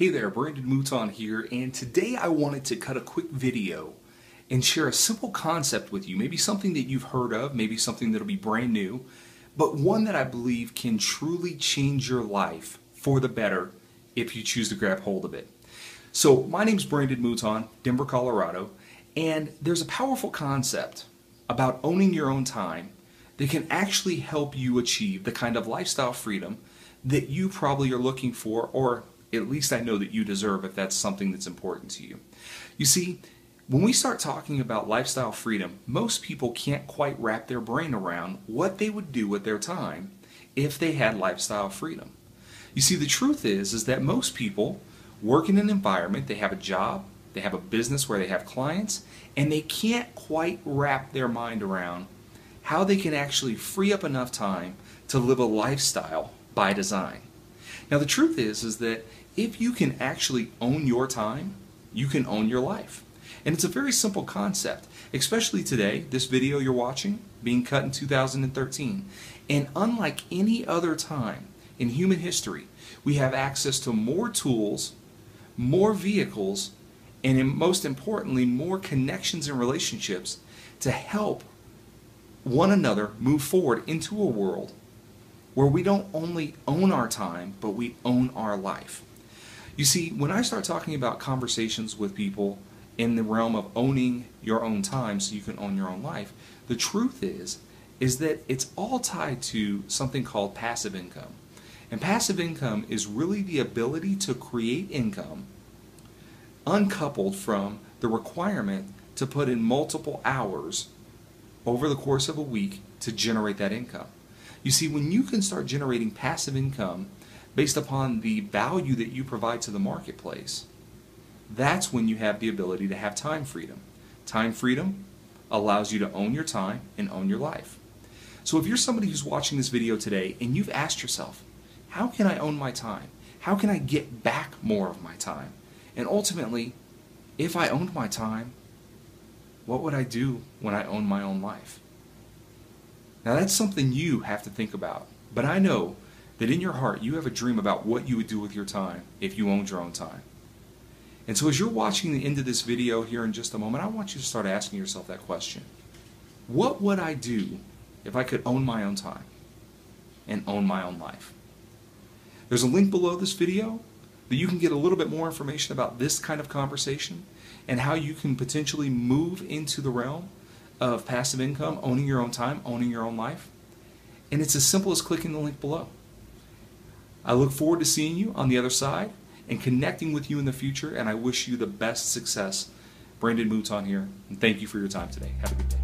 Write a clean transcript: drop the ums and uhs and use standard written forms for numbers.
Hey there, Brandon Mouton here, and today I wanted to cut a quick video and share a simple concept with you, maybe something that you've heard of, maybe something that'll be brand new, but one that I believe can truly change your life for the better if you choose to grab hold of it. So my name's Brandon Mouton, Denver, Colorado, and there's a powerful concept about owning your own time that can actually help you achieve the kind of lifestyle freedom that you probably are looking for, or at least I know that you deserve if that's something that's important to you. You see, when we start talking about lifestyle freedom, most people can't quite wrap their brain around what they would do with their time if they had lifestyle freedom. You see, the truth is that most people work in an environment, they have a job, they have a business where they have clients, and they can't quite wrap their mind around how they can actually free up enough time to live a lifestyle by design. Now the truth is that if you can actually own your time, you can own your life. And it's a very simple concept, especially today, this video you're watching being cut in 2013. And unlike any other time in human history, we have access to more tools, more vehicles, and most importantly, more connections and relationships to help one another move forward into a world where we don't only own our time, but we own our life. You see, when I start talking about conversations with people in the realm of owning your own time so you can own your own life, the truth is that it's all tied to something called passive income. And passive income is really the ability to create income uncoupled from the requirement to put in multiple hours over the course of a week to generate that income. You see, when you can start generating passive income based upon the value that you provide to the marketplace, that's when you have the ability to have time freedom. Time freedom allows you to own your time and own your life. So if you're somebody who's watching this video today and you've asked yourself, how can I own my time? How can I get back more of my time? And ultimately, if I owned my time, what would I do when I own my own life? Now that's something you have to think about. But I know that in your heart you have a dream about what you would do with your time if you owned your own time. And so as you're watching the end of this video here in just a moment, I want you to start asking yourself that question. What would I do if I could own my own time and own my own life? There's a link below this video that you can get a little bit more information about this kind of conversation and how you can potentially move into the realm of passive income, owning your own time, owning your own life. And it's as simple as clicking the link below. I look forward to seeing you on the other side and connecting with you in the future, and I wish you the best success. Brandon Mouton here, and thank you for your time today. Have a good day.